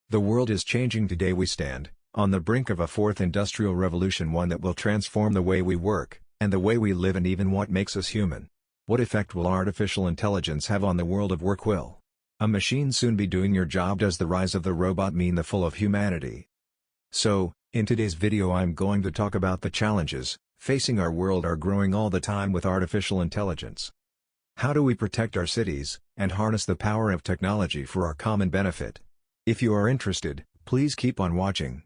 The world is changing today. We stand on the brink of a fourth industrial revolution, one that will transform the way we work, and the way we live, and even what makes us human. What effect will artificial intelligence have on the world of work? Will a machine soon be doing your job? Does the rise of the robot mean the fall of humanity? So, in today's video I'm going to talk about the challenges facing our world are growing all the time with artificial intelligence. How do we protect our cities, and harness the power of technology for our common benefit? If you are interested, please keep on watching.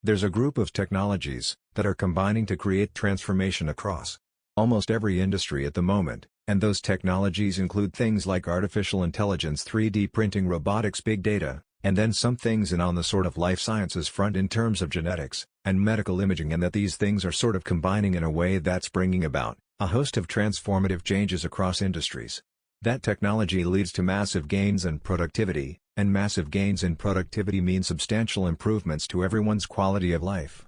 There's a group of technologies that are combining to create transformation across almost every industry at the moment, and those technologies include things like artificial intelligence, 3D printing, robotics, big data, and then some things on the sort of life sciences front in terms of genetics and medical imaging, and that these things are sort of combining in a way that's bringing about a host of transformative changes across industries. That technology leads to massive gains in productivity, and massive gains in productivity mean substantial improvements to everyone's quality of life.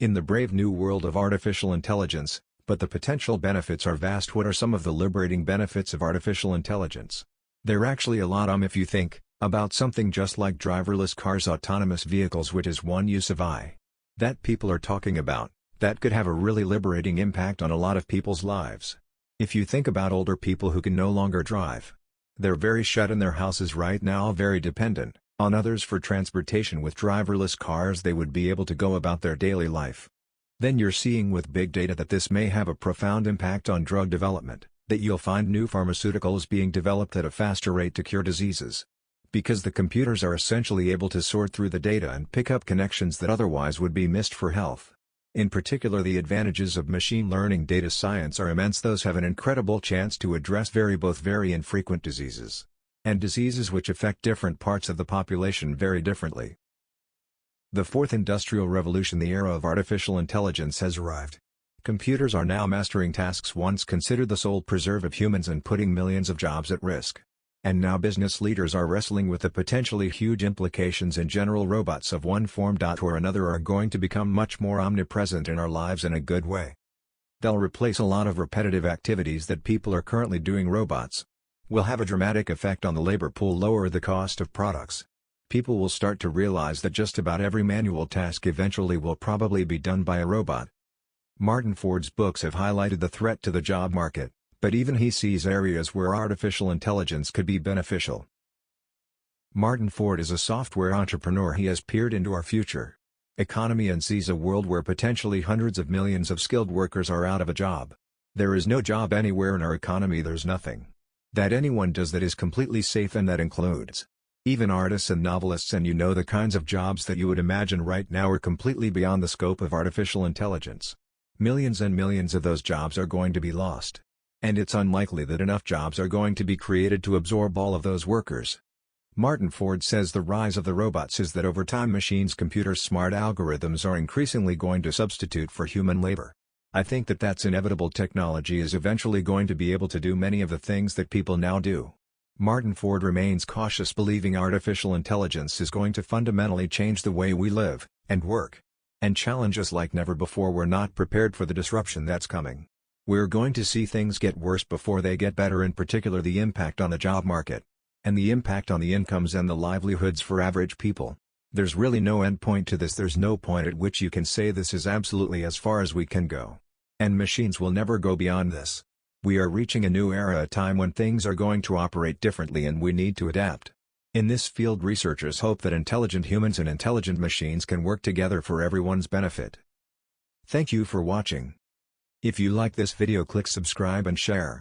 In the brave new world of artificial intelligence, but the potential benefits are vast. What are some of the liberating benefits of artificial intelligence? There are actually a lot. If you think about something just like driverless cars, autonomous vehicles, which is one use of AI that people are talking about, that could have a really liberating impact on a lot of people's lives. If you think about older people who can no longer drive, they're very shut in their houses right now, very dependent on others for transportation. With driverless cars they would be able to go about their daily life. Then you're seeing with big data that this may have a profound impact on drug development, that you'll find new pharmaceuticals being developed at a faster rate to cure diseases. Because the computers are essentially able to sort through the data and pick up connections that otherwise would be missed for health. In particular, the advantages of machine learning data science are immense. Those have an incredible chance to address both very infrequent diseases, and diseases which affect different parts of the population very differently. The fourth industrial revolution, the era of artificial intelligence, has arrived. Computers are now mastering tasks once considered the sole preserve of humans and putting millions of jobs at risk. And now business leaders are wrestling with the potentially huge implications in general. Robots of one form or another are going to become much more omnipresent in our lives in a good way. They'll replace a lot of repetitive activities that people are currently doing. Robots will have a dramatic effect on the labor pool, lower the cost of products. People will start to realize that just about every manual task eventually will probably be done by a robot. Martin Ford's books have highlighted the threat to the job market, but even he sees areas where artificial intelligence could be beneficial. Martin Ford is a software entrepreneur. He has peered into our future economy and sees a world where potentially hundreds of millions of skilled workers are out of a job. There is no job anywhere in our economy, there's nothing that anyone does that is completely safe, and that includes even artists and novelists. And the kinds of jobs that you would imagine right now are completely beyond the scope of artificial intelligence. Millions and millions of those jobs are going to be lost. And it's unlikely that enough jobs are going to be created to absorb all of those workers. Martin Ford says the rise of the robots is that over time machines, computers, smart algorithms are increasingly going to substitute for human labor. I think that that's inevitable. Technology is eventually going to be able to do many of the things that people now do. Martin Ford remains cautious, believing artificial intelligence is going to fundamentally change the way we live and work, and challenge us like never before. We're not prepared for the disruption that's coming. We're going to see things get worse before they get better, in particular the impact on the job market, and the impact on the incomes and the livelihoods for average people. There's really no end point to this. There's no point at which you can say this is absolutely as far as we can go. And machines will never go beyond this. We are reaching a new era, a time when things are going to operate differently, and we need to adapt. In this field, researchers hope that intelligent humans and intelligent machines can work together for everyone's benefit. Thank you for watching. If you like this video, click subscribe and share.